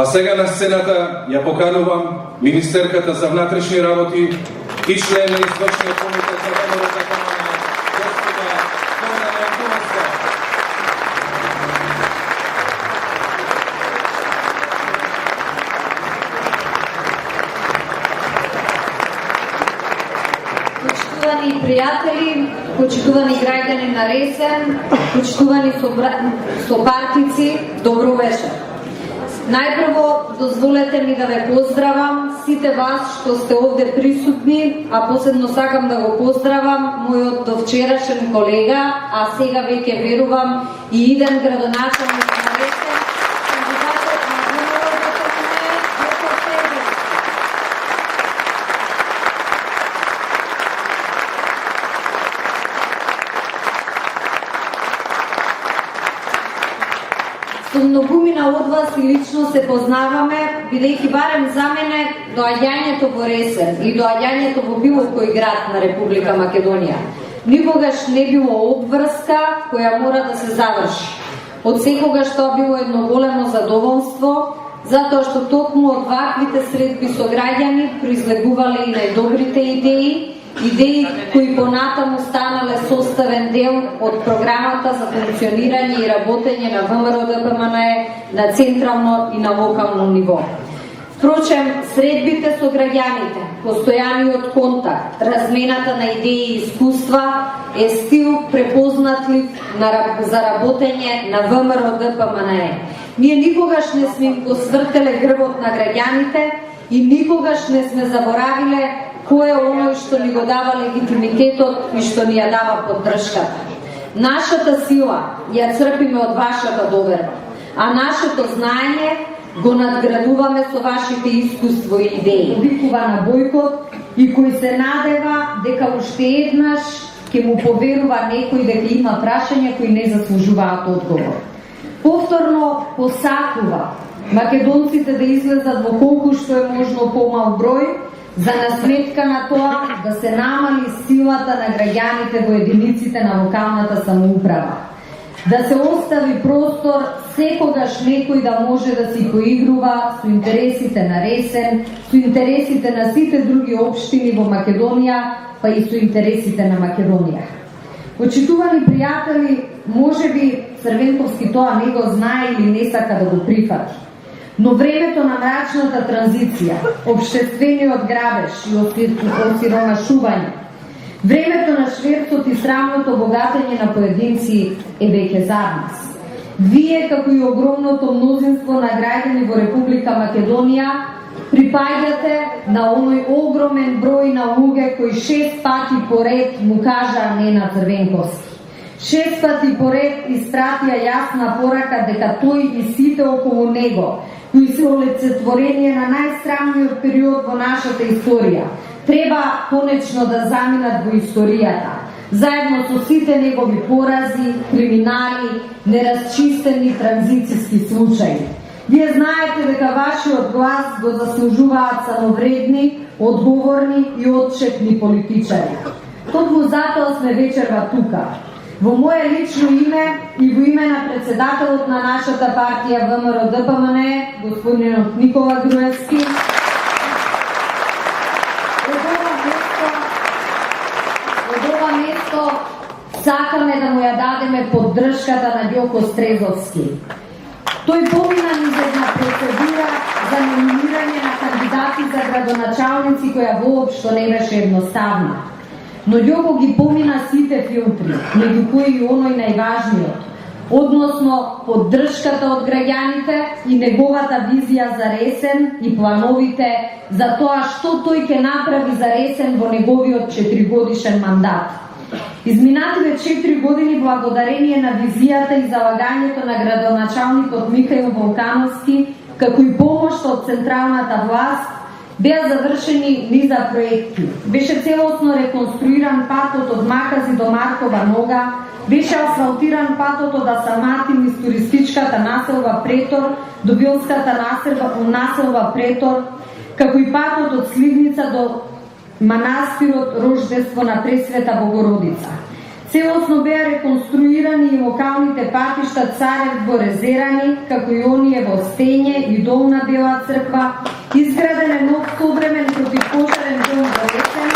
А сега на сцената ја поканувам министерката за внатрешни работи и член на извршниот комитет за ВМРО ДПМНЕ, господа Горана Јанковска. Почитувани пријатели, почитувани граѓани на Ресен, почитувани сопартици, добро вечер. Најпрво, дозволете ми да ве поздравам сите вас што сте овде присутни, а посебно сакам да го поздравам мојот довчерашен колега, а сега веќе верувам и иден градоначалник на Ресен, кандидатот на ВМРО ДПМНЕ, доктор Певец. Со многумина од вас и лично се познаваме, бидејќи барем за мене доаѓањето во Ресен и доаѓањето во било кој град на Република Македонија никогаш не било обврска која мора да се заврши. Од секогаш тоа било едно големо задоволство, затоа што токму од ваквите средби со граѓани произлегувале и најдобрите идеи кои понатаму станале составен дел од програмата за функционирање и работење на ВМРО ДПМНЕ на централно и на локално ниво. Впрочем, средбите со граѓаните, постојаниот контакт, размената на идеи и искуства е стил препознатлив за работење на ВМРО ДПМНЕ. Ние никогаш не сме го свртеле грбот на граѓаните и никогаш не сме заборавиле кој е оној што ни го дава легитимитетот и што ни ја дава поддршката. Нашата сила ја црпиме од вашата доверба, а нашето знаење го надградуваме со вашите искуство и идеи. Викува на Бојкот и кој се надева дека уште еднаш ќе му поверува некој дека има прашања кои не заслужуваат одговор. Повторно посакува македонците да излезат во колку што е можно помал број, за насметка на тоа да се намали силата на граѓаните во единиците на локалната самоуправа. Да се остави простор секогаш некој да може да си поигрува со интересите на Ресен, со интересите на сите други општини во Македонија, па и со интересите на Македонија. Почитувани пријатели, можеби Црвенковски тоа не го знае или не сака да го прифати. Но времето на мрачната транзиција, општествениот грабеж и осиромашување, времето на шверцот и срамното богатење на поединци е веќе зад нас. Вие, како и огромното мнозинство на граѓани во Република Македонија, припаѓате на оној огромен број на луѓе кои 6 пати поред му кажаа не на Црвенковски. 6 пати поред испратија јасна порака дека тој и сите околу него, кои се олицетворение на најсрамниот период во нашата историја, треба конечно да заминат во историјата, заедно со сите негови порази, криминали, неразчистени транзицијски случаи. Вие знаете дека вашиот глас го заслужуваат самовредни, одговорни и отчетни политичари. Токму затоа сме вечерва тука. Во мое лично име и во име на председателот на нашата партија ВМРО ДПМНЕ, господинот Никола Груевски, од ова место сакаме да му ја дадеме поддршката на Ѓоко Стрезовски. Тој помина низ една процедура за номинирање на кандидати за градоначалници која воопшто не беше едноставна. Но Ѓоко ги помина сите филтри, меѓу кои и оној најважниот, односно поддршката од граѓаните и неговата визија за Ресен и плановите за тоа што тој ќе направи за Ресен во неговиот 4-годишен мандат. Изминативе 4 години, благодарение на визијата и залагањето на градоначалникот Михаил Волкановски, како и помош од централната власт, беа завршени низа проекти. Беше целосно реконструиран патот од Макази до Маркова нога, беше асфалтиран патот од Асамати низ туристичката населба Претор до Билската населба Претор, како и патот од Сливница до манастирот Рождество на Пресвета Богородица. Целосно беа реконструирани и локалните патишта Царев во Резерани, како и оние во Стење и Долна Бела црква, изграден е нов современ противпожарен дом во Ресен,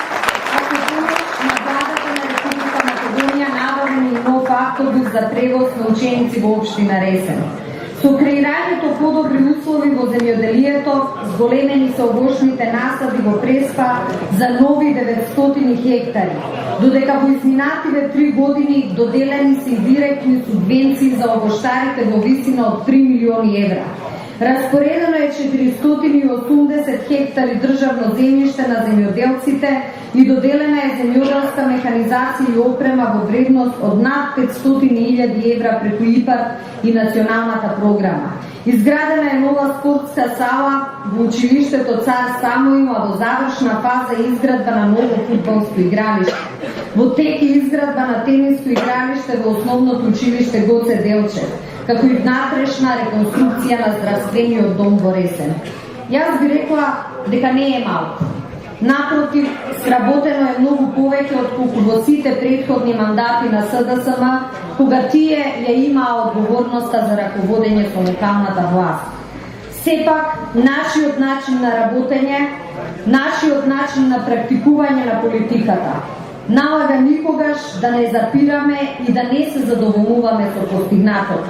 а со помош на владата на Република Македонија набавен и нов автобус за превоз на ученици во општина Ресен. Со креирањето подобри услови во земјоделието, зголемени се овошните насади во Преспа за нови 900 хектари, додека во изминативе 3 години доделени се директни субвенции за овоштарите во висина од 3 милиони евра. Распоредено е 480 хектари државно земјиште на земјоделците и доделена е земјоделска механизација и опрема во вредност од над 500.000 евра преку ИПАРД и националната програма. Изградена е нова спортска сала во училиштето Цар Самуил, а во завршна фаза е изградба на ново фудбалско игралиште. Во тек е изградба на тениско игралиште во основното училиште Гоце Делчев, како и внатрешна реконструкција на здравствениот дом во Ресен. Јас би рекла дека не е малку. Напротив, сработено е многу повеќе од колку во сите претходни мандати на СДСМ, кога тие ја имаа одговорноста за раководење со локалната власт. Сепак, нашиот начин на работење, нашиот начин на практикување на политиката налага никогаш да не запираме и да не се задоволуваме со постигнатото.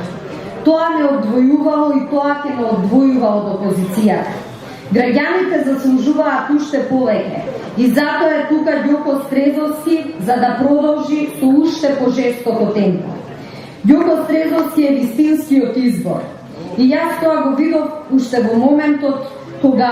Тоа не одвојувало и тоа ќе не одвојува од опозицијата. Граѓаните заслужуваат уште повеќе и затоа е тука Ѓоко Стрезовски за да продолжи со уште пожестоко темпо. Ѓоко Стрезовски е вистинскиот избор и јас тоа го видов уште во моментот кога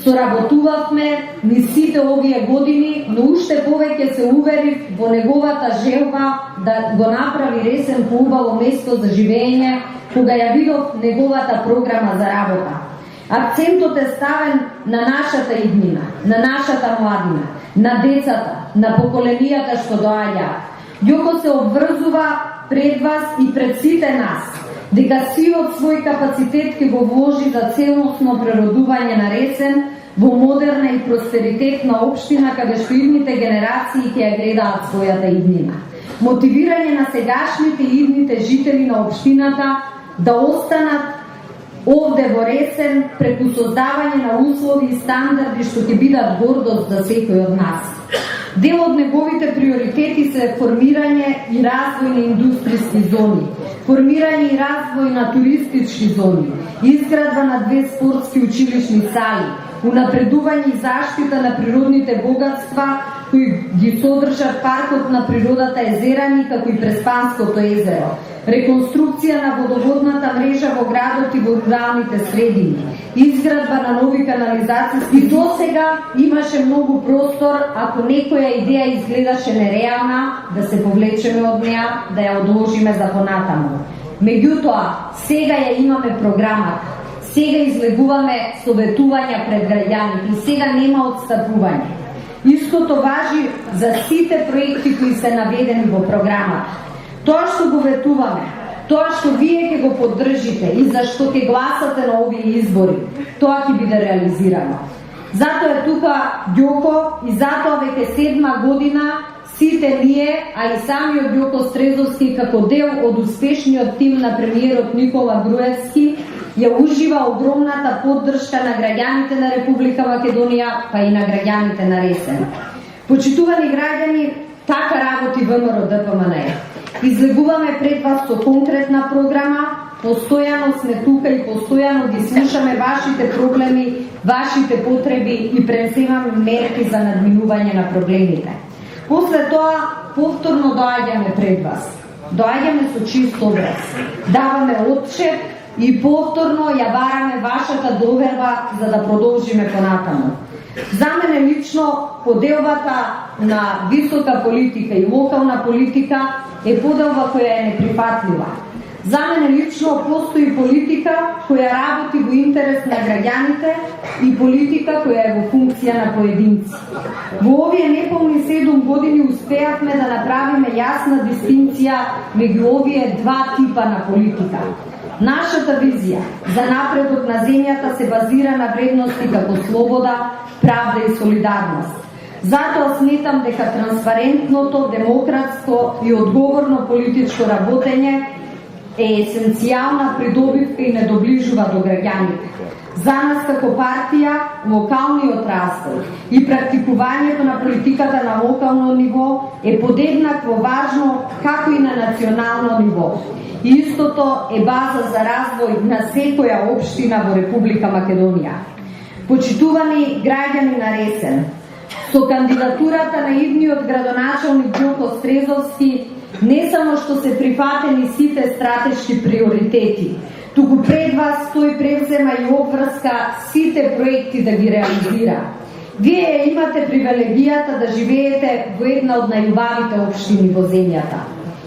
соработувавме низ сите овие години, но уште повеќе се уверив во неговата желба да го направи Ресен поубаво место за живење, кога ја видов неговата програма за работа. Акцентот е ставен на нашата иднина, на нашата младина, на децата, на поколенијата што доаѓаат. Ѓоко се обврзува пред вас и пред сите нас, дека сиот свој капацитет ќе го вложи за целосно преродување на Ресен во модерна и просперитетна општина каде што идните генерации ќе ја гледаат својата иднина. Мотивирање на сегашните и идните жители на општината да останат овде во Ресен преку создавање на услови и стандарди што ќе бидат гордост за секој од нас. Дел од неговите приоритети се формирање и развој на индустријски зони, формирање и развој на туристички зони, изградба на 2 спортски училишни сали, унапредување и заштита на природните богатства кои ги содржат паркот на природата Езерани како и Преспанското езеро, реконструкција на водоводната мрежа во градот и во руралните средини, изградба на нови канализацијски. И досега имаше многу простор, ако некоја идеја изгледаше нереална, да се повлечеме од неа, да ја одложиме за понатаму. Меѓутоа, сега ја имаме програмата, сега излегуваме советувања пред граѓаните и сега нема отстапување. Истото важи за сите проекти кои се наведени во програмата. Тоа што го ветуваме, тоа што вие ќе го поддржите и за што ќе гласате на овие избори, тоа ќе биде реализирано. Затоа е тука Ѓоко и затоа веќе 7 година сите ние, а и самиот Ѓоко Стрезовски како дел од успешниот тим на премиерот Никола Груевски ја ужива огромната поддршка на граѓаните на Република Македонија, па и на граѓаните на Ресен. Почитувани граѓани, така работи ВМРО ДПМН. Излегуваме пред вас со конкретна програма, постојано сме тука и постојано ги слушаме вашите проблеми, вашите потреби и преземаме мерки за надминување на проблемите. После тоа, повторно доаѓаме пред вас. Доаѓаме со чист образ. Даваме отчет и повторно ја бараме вашата доверба за да продолжиме понатаму. За мене лично поделбата на висока политика и локална политика е поделба која е неприфатлива. За мене лично постои политика која работи во интерес на граѓаните и политика која е во функција на поединци. Во овие неполни 7 години успеавме да направиме јасна дистинција меѓу овие два типа на политика. Нашата визија за напредок на земјата се базира на вредности како слобода, правда и солидарност. Затоа сметам дека транспарентното, демократско и одговорно политичко работење е есенцијална придобивка и не доближува до граѓаните. За нас како партија, локалниот растој и практикувањето на политиката на локално ниво е подеднакво важно како и на национално ниво. И истото е база за развој на секоја општина во Република Македонија. Почитувани граѓани на Ресен, со кандидатурата на идниот градоначалник Ѓоко Стрезовски не само што се прифатени сите стратешки приоритети, туку пред вас тој превзема и обврска сите проекти да ги реализира. Вие имате привилегијата да живеете во една од најубавите општини во земјата.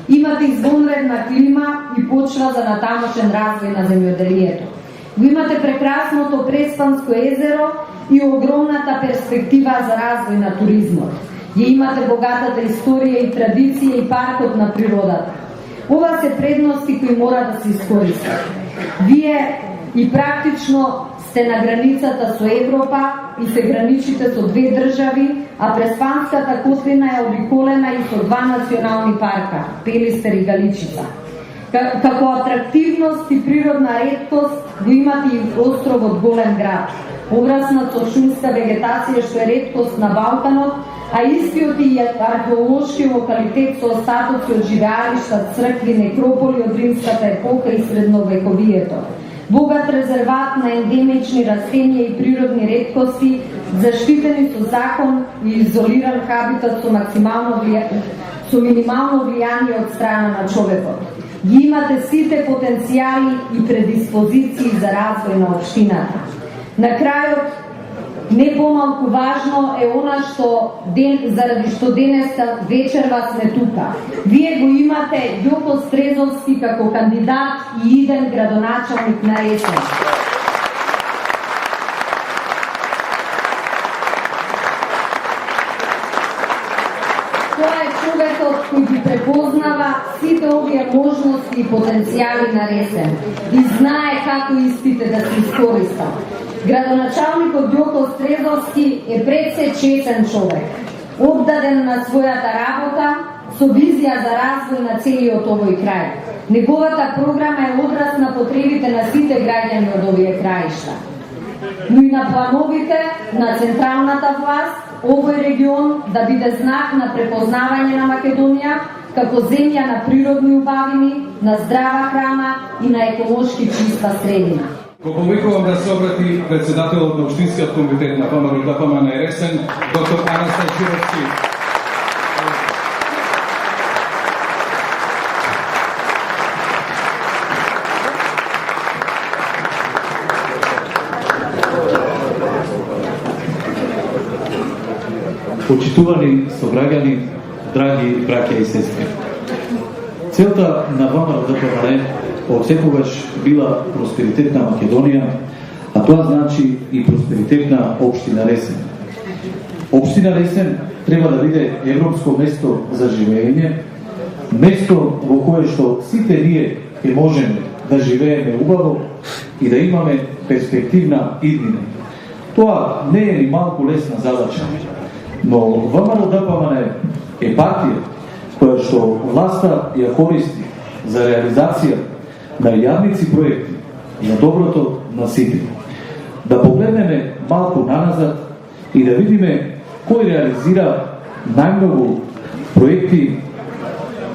Имате извонредна клима и почва за натамошен развој на земјоделието. Го имате прекрасното Преспанско езеро и огромната перспектива за развој на туризмот. Ја имате богатата историја и традиција и паркот на природата. Ова се предности кои мора да се искористат. Вие и практично сте на границата со Европа и се граничите со две држави, а Преспанската котлина е обиколена и со два национални парка, Пелистер и Галичица. Како атрактивност и природна реткост го имате и островот Голем град, обраснат со шумска вегетација што е реткост на Балканот, а истиот и археолошки локалитет со остатоци од живеалишта, цркви, некрополи од римската епока и средновековието. Богат резерват на ендемични растенија и природни реткости, заштитени со закон и изолиран хабитат со минимално влијание од страна на човекот. Ги имате сите потенцијали и предиспозиции за развој на општината. На крајот, не помалку важно е она заради што денеска вечерва сме тука. Вие го имате Ѓоко Стрезовски како кандидат и иден градоначалник на Ресен. Тоа е човекот кој ги препознава сите овие можности и потенцијали на Ресен и знае како истите да се искористат. Градоначалникот Ѓоко Стрезовски е пред се честен човек, оддаден на својата работа, со визија за развој на целиот овој крај. Неговата програма е одраз на потребите на сите граѓани од овие краишта, но и на плановите на централната власт, овој регион да биде знак на препознавање на Македонија како земја на природни убавини, на здрава храна и на еколошки чиста средина. Го повикувам да се обрати председателот на Општинскиот комитет на ВМРО-ДПМН на Ресен, доктор Анастас Живовски. Почитувани сограѓани, драги браќа и сестри. Целта на ВМРО-ДПМН од секогаш била просперитет на Македонија, а тоа значи и просперитет на општина Ресен. Општина Ресен треба да биде европско место за живење, место во кое што сите ние ќе можеме да живееме убаво и да имаме перспективна иднина. Тоа не е ни малку лесна задача, но ВМРО-ДПМН е партија која што власта ја користи за реализација на јавници проекти за доброто на сите. Да погледнеме малку наназад и да видиме кој реализира најмногу проекти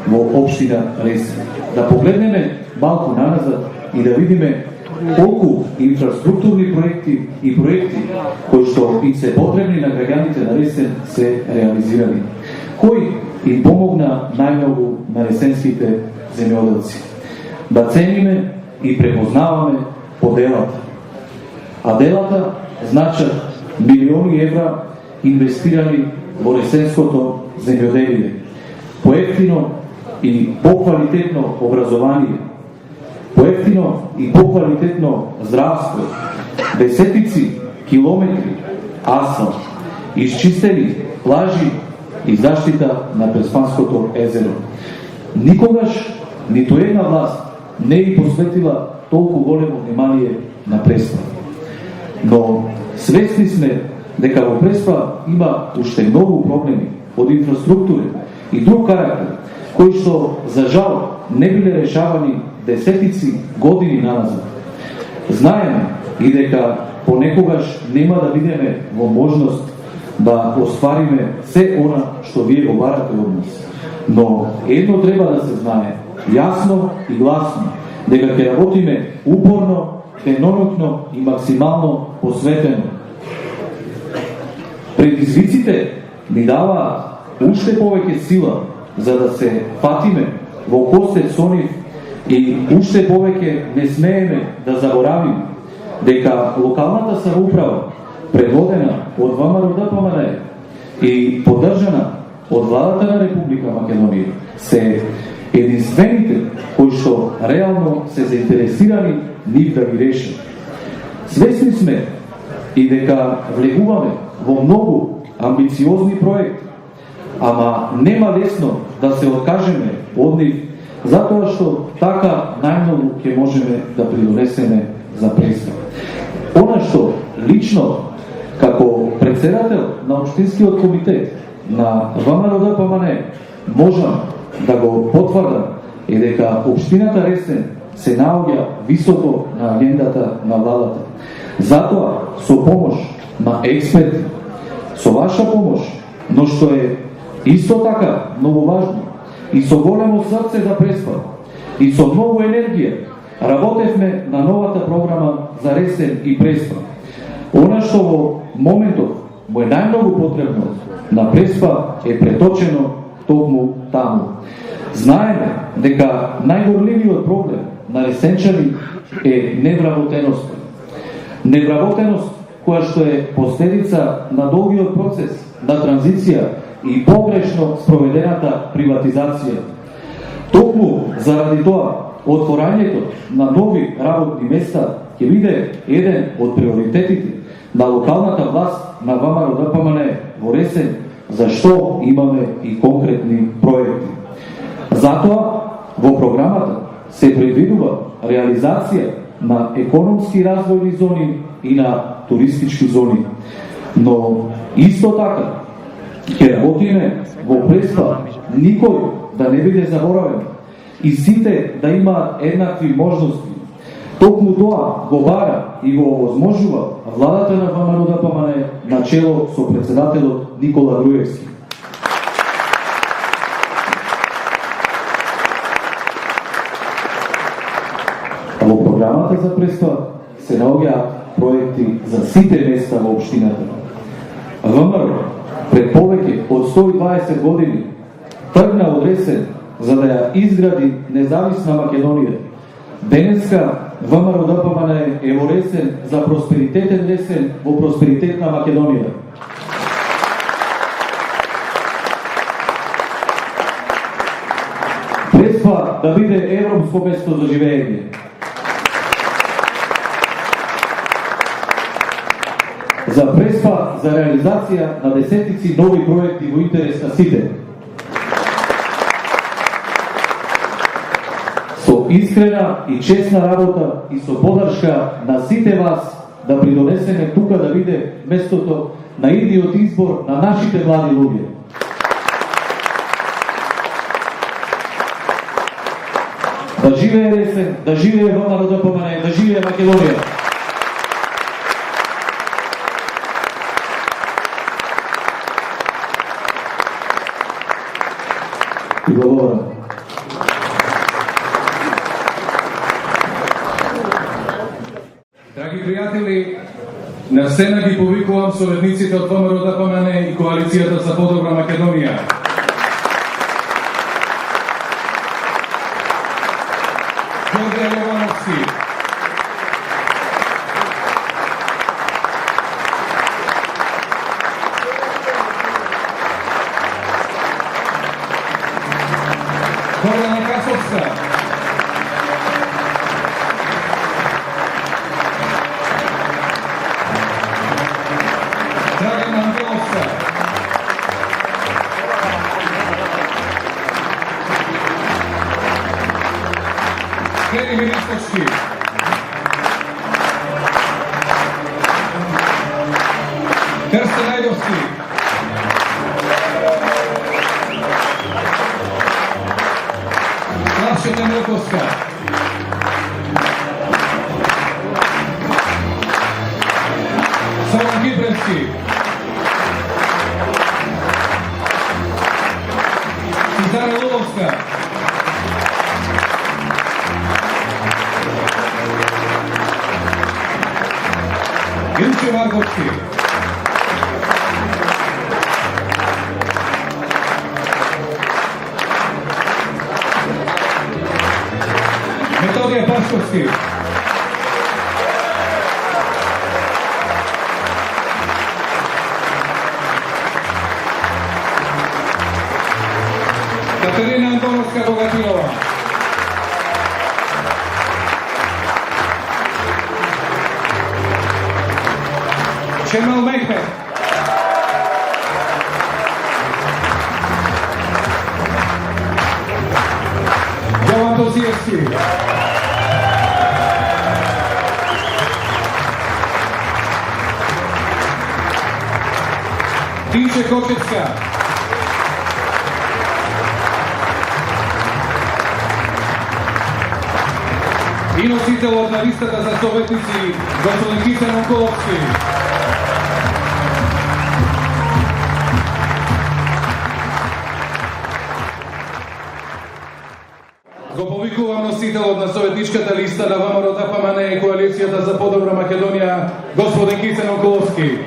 во општина Ресен. Да погледнеме малку наназад и да видиме колку инфраструктурни проекти и проекти кои што и се потребни на граѓаните на Ресен се реализирани. Кој им помогна најмногу на ресенските земјоделци. Да цениме и препознаваме по делата. А делата значат милиони евра инвестирани во ресенското земјоделие, поевтино и поквалитетно образование, поевтино и поквалитетно здравство, десетици километри асфалт, исчистени плажи и заштита на Преспанското езеро. Никогаш ниту една власт не и посветила толку големо внимание на Преспан. Но свесни сме дека во Преспа има уште многу проблеми од инфраструктура и друг карактер, кои што, за жал, не биле решавани десетици години назад. Знаеме и дека понекогаш нема да бидеме во можност да оствариме се она што вие го барате од нас. Но едно треба да се знае, јасно и гласно, дека ќе работиме упорно, денонокно и максимално посветено. Предизвиците ни даваат уште повеќе сила за да се фатиме во костет со нив и уште повеќе не смееме да заборавиме дека локалната самоуправа, предводена од ВМРО-ДПМНЕ и поддржана од владата на Република Македонија, се единствените кои што реално се заинтересирани нив да ги решат. Свесни сме и дека влегуваме во многу амбициозни проекти, ама нема лесно да се откажеме од нив, затоа што така најмногу ќе можеме да придонесеме за Преспа. Она што лично како председател на Општинскиот комитет на ВМРО-ДПМНЕ можам да го потврдам е дека Општината Ресен се наоѓа високо на агендата на владата. Затоа, со помош на експерти, со ваша помош, но што е исто така многу важно, и со големо срце за Преспа, и со многу енергија, работевме на новата програма за Ресен и Преспа. Она што во моментов му е најмногу потребно на Преспа е преточено токму таму. Знаеме дека најгорливиот проблем на ресенчани е невработеност. Невработеност која што е последица на долгиот процес на транзиција и погрешно спроведената приватизација. Токму заради тоа, отворањето на нови работни места ќе биде еден од приоритетите на локалната власт на ВМРО-ДПМНЕ во Ресен, за што имаме и конкретни проекти. Затоа, во програмата се предвидува реализација на економски развојни зони и на туристички зони. Но исто така ќе работиме во Преспа никој да не биде заборавен и сите да имаат еднакви можности. Токму тоа го бара и го овозможува владата на ВМРО-ДПМНЕ на чело со председателот Никола Груевски. Во програмата за Преспа се наоѓаат проекти за сите места во општината. ВМРО пред повеќе од 120 години тргна од Ресен за да ја изгради независна Македонија. Денеска ВМРО-ДПМНЕ е во Ресен за просперитетен Ресен во просперитетна Македонија. Преспа да биде европско место за живење. За Преспа за реализација на десетици нови проекти во интерес на сите. Со искрена и честна работа и со поддршка на сите вас да придонесеме тука да биде местото на идниот избор на нашите млади луѓе. Да живее Ресен, да живее ВМРО-ДПМНЕ, да живее Македонија. И благодарам. Драги пријатели, на сцена ги повикувам советниците од ВМРО-ДПМНЕ и Коалицијата за подобра Македонија. Ѓорѓе Јовановски, Гордана Касовска, Драгана Ангеловска, Кери Миристовски, Крстен Ајдовски. Славче Темоковска. Солон Кипревски. Сузана Луловска. Илче Марковски. Методија Пашковски. Катерина Антоновска Богатилова. Шемал Мехмед. Јован Тосиевски. Тинче Кочевска. И носителот на листата за советници, господин Кисен Онколовски. Го повикувам носителот на советничката листа на ВМРО-ДПМН и Коалицијата за подобра Македонија, господин Кисен Онколовски.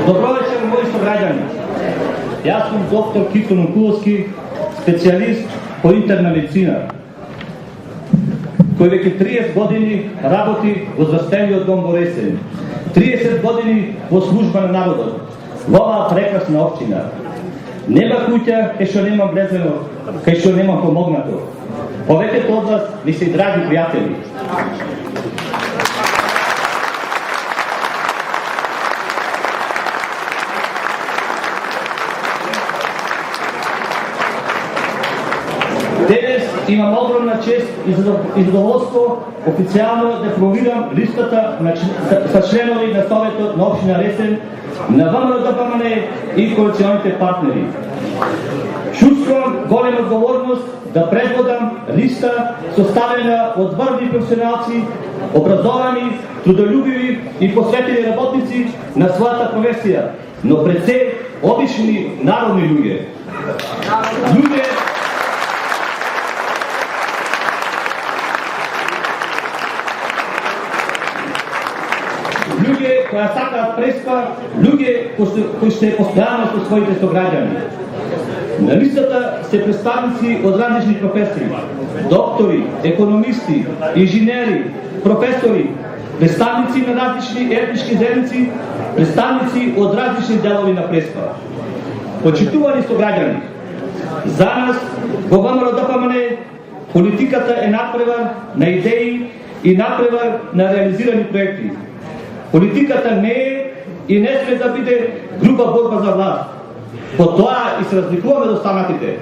Добро вечер, мои сограѓани. Јас сум доктор Кисен Онколовски, специјалист по интерна медицина, кој веќе 30 години работи во здравствениот дом во Ресен. 30 години во служба на народот, во оваа прекрасна општина. Нема куќа кај што нема влезено, кај што нема помогнато. Повеќето од вас ви се драги пријатели. Денес имам огромна чест и задоволство официјално да промовирам листата со членови на Советот на општина Ресен, на ВМРО-ДПМН и коалиционите партнери. Чувствувам голема одговорност да предводам листа составена од врвни професионалци, образовани, трудолюбиви и посветени работници на својата професија, но пред се обични народни луѓе. Луѓе кои сакаат преспа, луѓе кои се постојано со своите сограѓани. На листата се представници од различни професии, доктори, економисти, инженери, професори, представници на различни етнички заедници, представници од различни делови на Преспа. Почитувани сограѓани, за нас во ВМРО-ДПМН политиката е надпревар на идеи и надпревар на реализирани проекти. Политиката не е и не сме да биде груба борба за власт. По тоа и се разликуваме од останатите.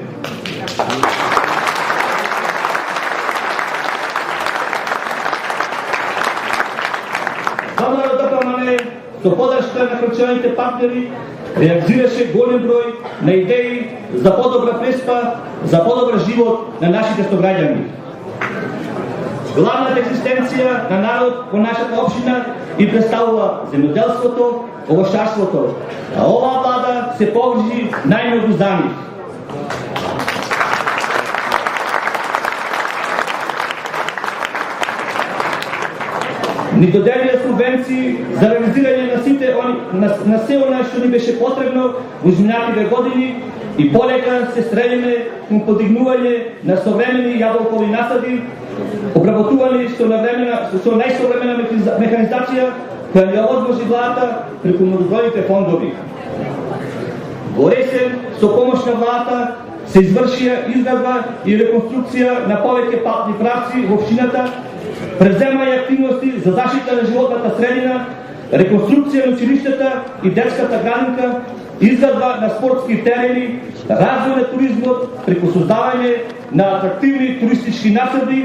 ВМРО-ДПМН со подршка на коалиционите партнери реализираше голем број на идеи за подобра Преспа, за подобар живот на нашите сограѓани. Главната екзистенција на народ во нашата општина и представува земјоделството, овошарството, а оваа влада се погрижи најмногу за нив. Ни доделија субвенции за реализирање на сите на се она што ни беше потребно во изминатите години и полека се стремиме кон подигнување на современи јаболкови насади, обработувани со најсовремена механизација која ја одложи владата преку многобројните фондови. Во Ресен, со помош на владата, се извршија изградба и реконструкција на повеќе патни правци во општината, преземање активности за заштита на животната средина, реконструкција на училиштата и детската градинка, изградба на спортски терени, развој на туризмот преку создавање на атрактивни туристички населби,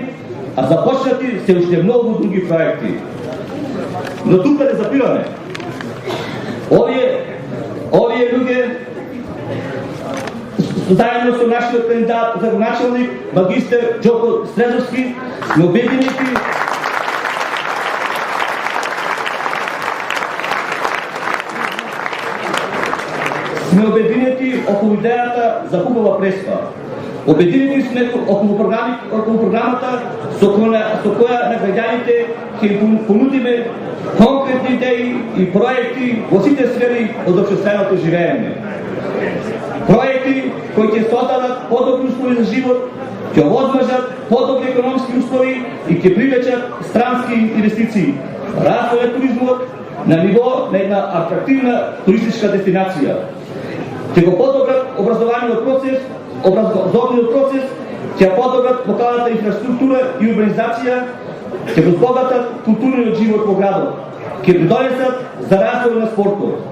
а започнати се уште многу други проекти. Но тука не запираме. Овие луѓе заедно со нашиот кандидат за началник, магистер Џоко Стрезовски, сме обединети околу идејата за хубава преспа. Обединени сме околу програмата со која на граѓаните ќе понудиме конкретни идеи и проекти во сите сфери од општественото живеење. Проекти кои ќе создадат подобри услови за живот, ќе овозможат подобри економски услови и ќе привлечат странски инвестиции. Развој на туризмот на ниво на една атрактивна туристичка дестинација. Ќе го подобрат образовниот процес, ќе подобрат локалната инфраструктура и урбанизација, ќе го збогатат културниот живот во градот, ќе придонесат за развој на спортот.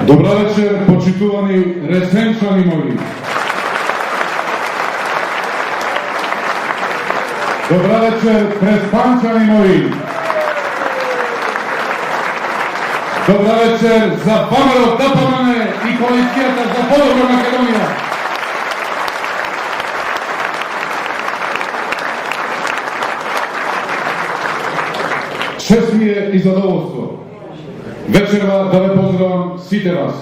Добра вечер, почитувани ресенчани мои. Добра вечер, преспанчани мои. Добра вечер за ВМРО ДПМН и коалицијата за подобра Македонија. Чест ми е и задоволство вечерва да ве поздравам сите вас.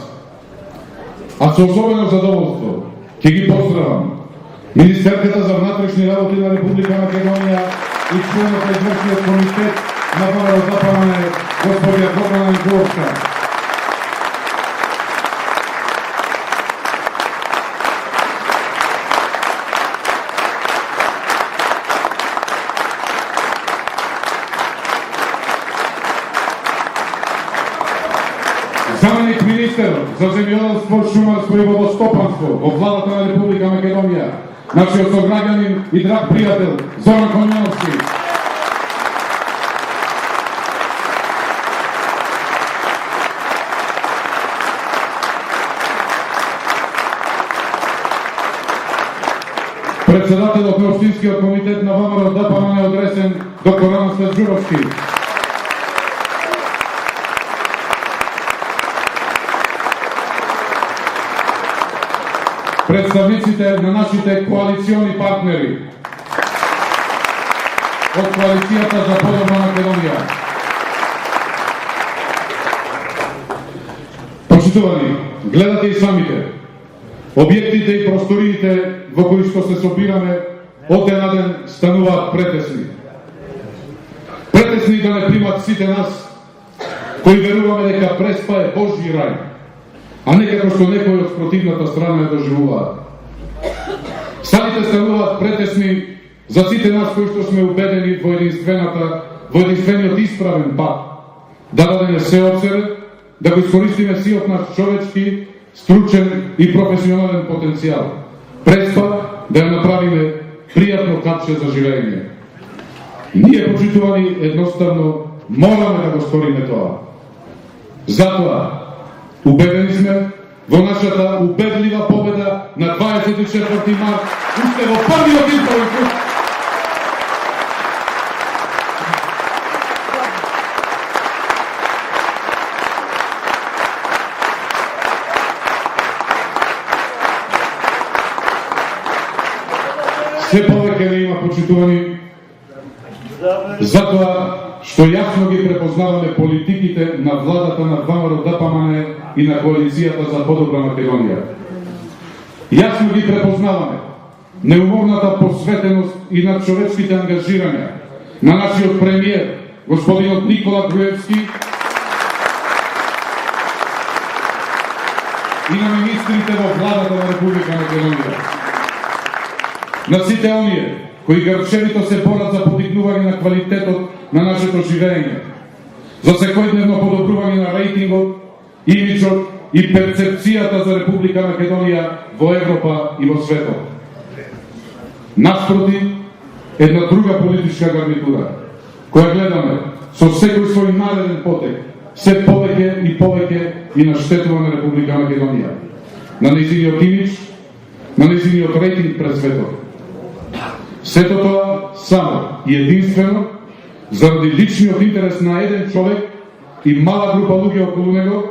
А со особено задоволство ќе ги поздравам Министерката за внатрешни работи на Република Македонија и членот на извршниот комитет на ВМРО ДПМН, господја Гордана Николовска. Заменик министер за земјоделство, шумарство и водостопанство во владата на Република Македонија, нашиот сограѓанин и драг пријател Зоран Комјановски. Председателот на Општинскиот комитет на ВМРО ДПМН одресен доктор Анастас Ѓуровски. Представниците на нашите коалициони партнери од коалицијата за подобра Македонија. Почитувани, гледате и самите. Објектите и просториите во кои што се собираме од ден на ден стануваат претесни. Претесни да не примат сите нас кои веруваме дека Преспа е Божји рај, а не како што некои од спротивната страна ја доживуваат. Самите стануваат претесни за сите нас кои што сме убедени во единствениот исправен пат, да дадеме се од себе, да го искористиме сиот наш човечки, стручен и професионален потенцијал. Преспа да ја направиме пријатно капче за живење. Ние, почитувани, едноставно мораме да го сториме тоа. Затоа, убедени сме во нашата убедлива победа на 24 март, уште во првиот изборен круг. Се повеќе не има, почитувани, затоа што јасно ги препознаваме политиките на владата на ВМРО ДПМН и на коалицијата за подобра Македонија. Јасно ги препознаваме неуморната посветеност и надчовечките ангажирања на нашиот премиер, господинот Никола Груевски, и на министрите во владата на Република Македонија. На сите оние кои грчевито се борат за подигнување на квалитетот на нашето живење, за секојдневно подобрување на рейтингот, имиджот и перцепцијата за Република Македонија во Европа и во светот. Наспроти, една друга политичка гарнитура, која гледаме со секој свој нареден потек, се повеќе и повеќе и наштетува на Република Македонија, на нејзиниот имидж, на нејзиниот рейтинг пред светот. Сето тоа само и единствено заради личниот интерес на еден човек и мала група луѓе околу него,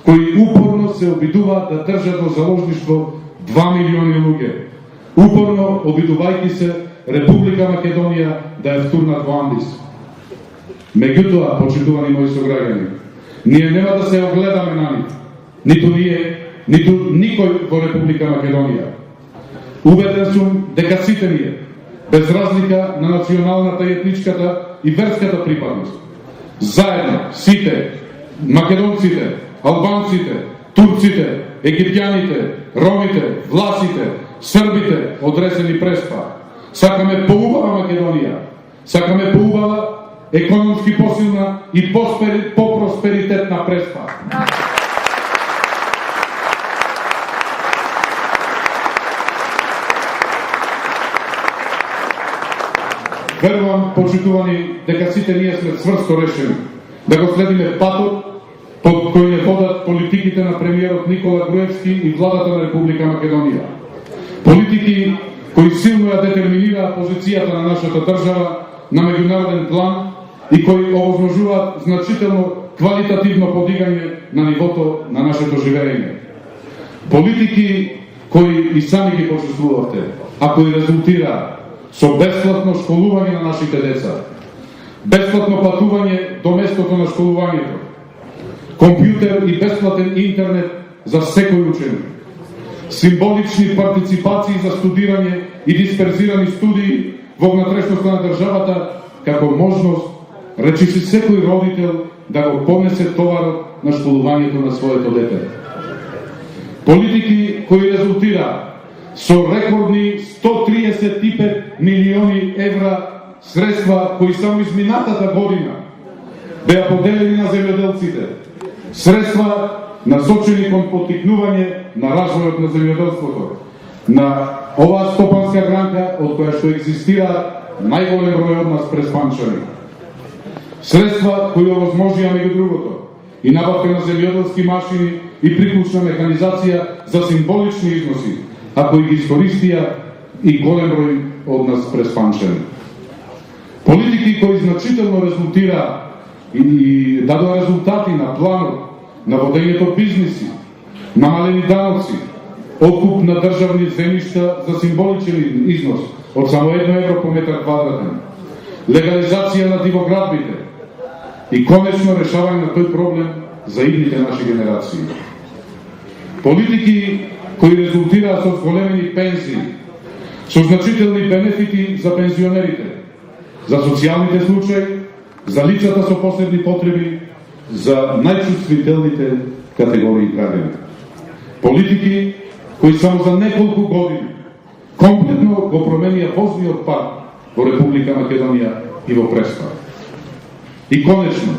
кои упорно се обидуваат да држат во заложништво 2 милиони луѓе, упорно обидувајќи се Република Македонија да ја втурнат во Андис. Меѓутоа, почитувани мои сограѓани, ние нема да се огледаме на нив, ниту ние, ниту никој во Република Македонија. Убеден сум дека сите ние, без разлика на националната и етничката и верската припадност, заедно сите, македонците, албанците, турците, египтјаните, ромите, власите, србите од Ресен и Преспа, сакаме поубава Македонија, сакаме поубава, економски посилна и по-просперитетна Преспа. Верувам, почитувани, дека сите ние сме цврсто решени да го следиме патот под кој не водат политиките на премиерот Никола Груевски и владата на Република Македонија. Политики кои силно ја детерминираат позицијата на нашата држава на меѓународен план и кои овозможуваат значително квалитативно подигање на нивото на нашето живење. Политики кои и сами ги почувствувавте, а кои резултираат со бесплатно школување на нашите деца, бесплатно патување до местото на школувањето, компјутер и бесплатен интернет за секој ученик, символични партиципации за студирање и дисперзирани студии во внатрешноста на државата како можност, речиси секој родител да го понесе товарот на школувањето на своето дете. Политики кои резултираат со рекордни 135 милиони евра средства кои само изминатата година беа поделени на земјоделците. Средства насочени кон поттикнување на развојот на земјоделството, на оваа стопанска гранка од која што екзистира најголем број од нас преспанчани. Средства кои овозможија меѓу другото и набавка на земјоделски машини и приклучна механизација за символични износи, а кои ги искористија и голем број од нас преспанчани. Политики кои значително резултира и дадоа резултати на планот на водењето бизниси, намалени даноци, откуп на државни земјишта за символичен износ од само 1 евро по метар квадратен, легализација на дивоградбите и конечно решавање на тој проблем за идните наши генерации. Политики кои резултираат со зголемени пензии, со значителни бенефити за пензионерите, за социјалните случаи, за лицата со посебни потреби, за најчувствителните категории граѓани. Политики кои само за неколку години комплетно го променија возниот парк во Република Македонија и во Преспа. И конечно,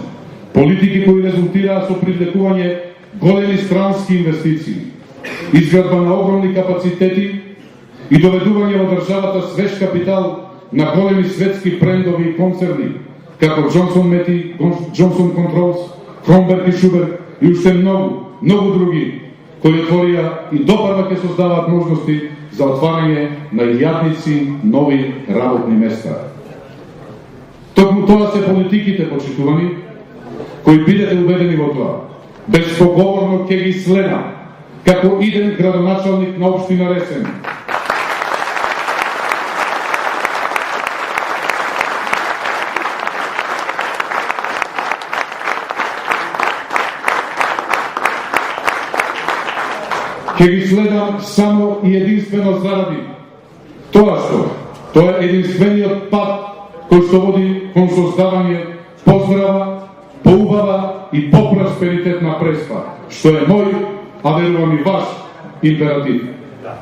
политики кои резултираа со привлекување големи странски инвестиции, изградба на огромни капацитети и доведување во државата свеж капитал на големи светски брендови и концерни, како Johnson Matthey, Johnson Controls, Kronberg и Schubert и уште многу други, кои отворија и допрва ќе создаваат можности за отварање на илјадници нови работни места. Токму тоа се политиките, почитувани, кои бидете убедени во тоа, безпоговорно ќе ги следам како иден градоначалник на општина Ресен. Ќе ги следам само и единствено заради тоа што тоа е единствениот пат кој што води кон создавање поздрава, поубава и попросперитетна Преспа, што е мој, а верувам и ваш императив.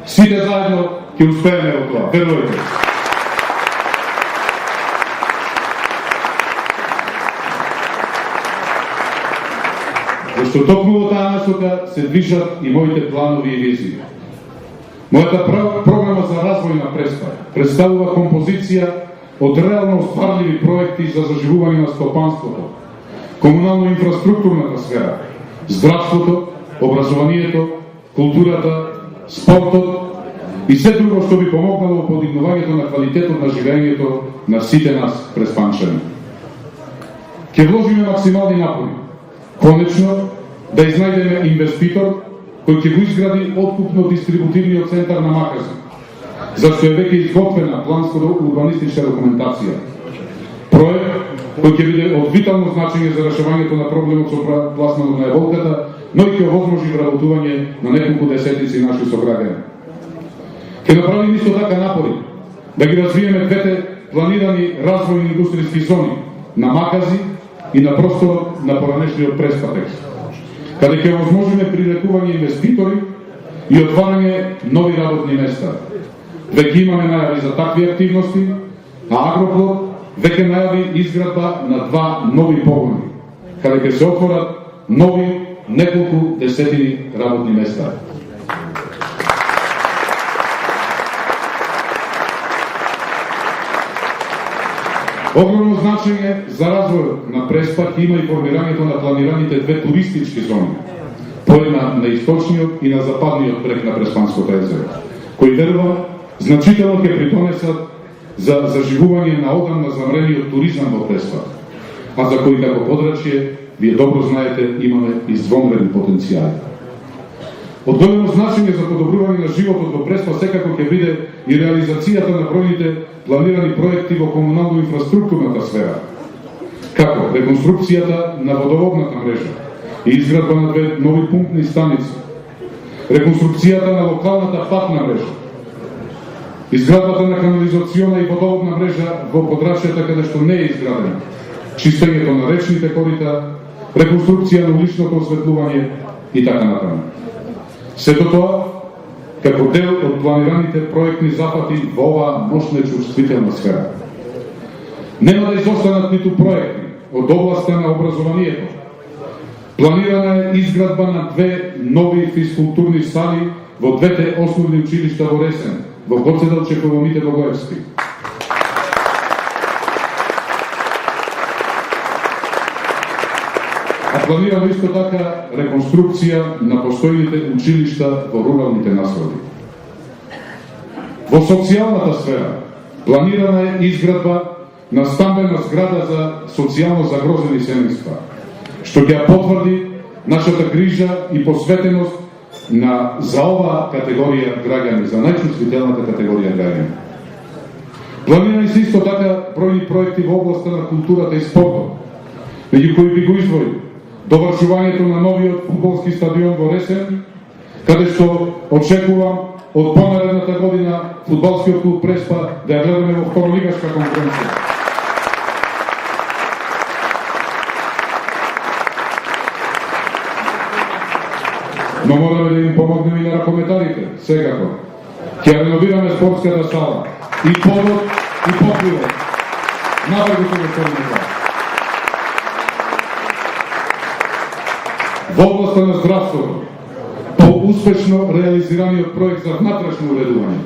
Сите заедно ќе успееме во тоа, верувате. Зашто токму во таа насока се движат и моите планови и визии. Мојата програма за развој на Преспа представува композиција од реално остварливи проекти за заживување на стопанството, комунално-инфраструктурната сфера, здравството, образованието, културата, спортот и се друго што би помогнало во подигнувањето на квалитетот на живеењето на сите нас преспанчани. Ќе вложиме максимални напори, конечно да изнајдеме инвеститор кој ќе го изгради откупно-дистрибутивниот центар на Макази, зашто е веќе изготвена планско-урбанистичка документација. Проект кој ќе биде од витално значење за решавањето на проблемот со пласманот на еболката, но и ќе овозможи вработување на неколку десетици наши сограѓани. Ќе направиме исто така напори да ги развиеме двете планирани развојни индустријски зони на Макази и на просторот на поранешниот Преспатекс, каде ќе овозможиме привлекување инвеститори и отварање нови работни места. Веќе имаме најави за такви активности, а Агроплод веќе најави изградба на 2 нови погони, каде ќе се отворат нови неколку десетини работни места. Огромно значење за развојот на Преспа ќе има и формирањето на планираните 2 туристички зони, по една на источниот и на западниот брег на Преспанското езеро, кои верувам значително ќе придонесат за заживување на одамна замрениот туризам во Преспа, а за кои како подрачје, вие добро знаете, имаме извонредни потенцијали. Од големо значење за подобрување на животот во Преспа секако ќе биде и реализацијата на бројните планирани проекти во комунално-инфраструктурната сфера, како реконструкцијата на водоводната мрежа и изградба на 2 нови пунктни станици, реконструкцијата на локалната патна мрежа, изградбата на канализациона и водоводна мрежа во подрачјата каде што не е изградена, чистењето на речните корита, реконструкција на уличното осветлување и така натаму. Сето тоа како дел од планираните проектни зафати во оваа мощна и чувствителна сфера. Нема да изостанат ниту проекти од областа на образованието. Планирана е изградба на 2 нови физкултурни сали во 2 основни училишта во Ресен, во Гоце Делчев и во Мите Богоевски. А планирано исто така реконструкција на постојните училишта во руралните населби. Во социјалната сфера планирана е изградба на стамбена зграда за социјално загрозени семејства, што ќе ја потврди нашата грижа и посветеност за оваа категорија граѓани, за најчувствителната категорија граѓани. Планирани се исто така бројни проекти во областа на културата и спортот, меѓу кои би го извои довршувањето на новиот фудбалски стадион во Ресен, каде што очекувам од понаредната година фудбалскиот клуб Преспа да ја гледаме во второлигашка конкуренција. Но мораме да им помогнеме и на ракометарите, секако. Ќе реновираме спортската сала, и подот, и покривот. Навреди се господине това. Во областа на здравството, по успешно реализираниот проект за внатрешно уредување,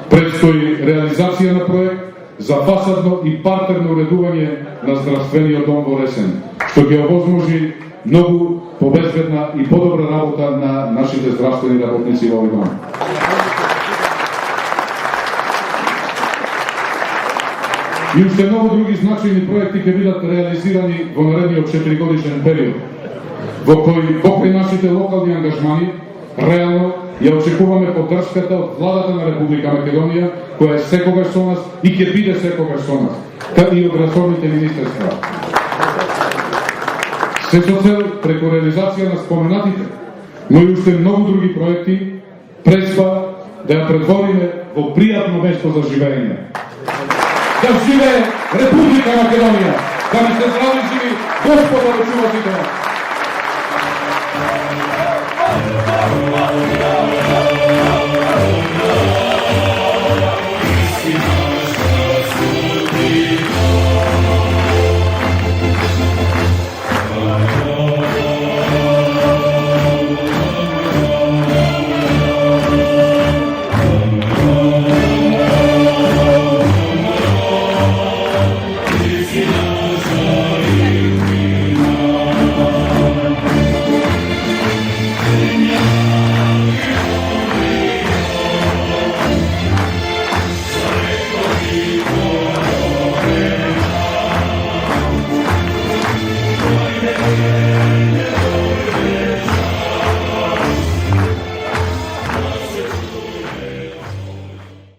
предстои реализација на проект за фасадно и партерно уредување на здравствениот дом во Ресен, што ќе овозможи многу побезбедна и подобра работа на нашите здравствени работници во овој дом. И уште многу други значајни проекти ќе бидат реализирани во наредниот 4-годишен период, во кој покрај нашите локални ангажмани, реално ја очекуваме поддршката од владата на Република Македонија, која е секогаш со нас и ќе биде секогаш со нас, како и од ресорните министерства. Се со цел преку реализација на споменатите, но и уште многу други проекти, Преспа да ја претвориме во пријатно место за живење. Да живее Република Македонија, да ни се здрави живи Господа во чуватите.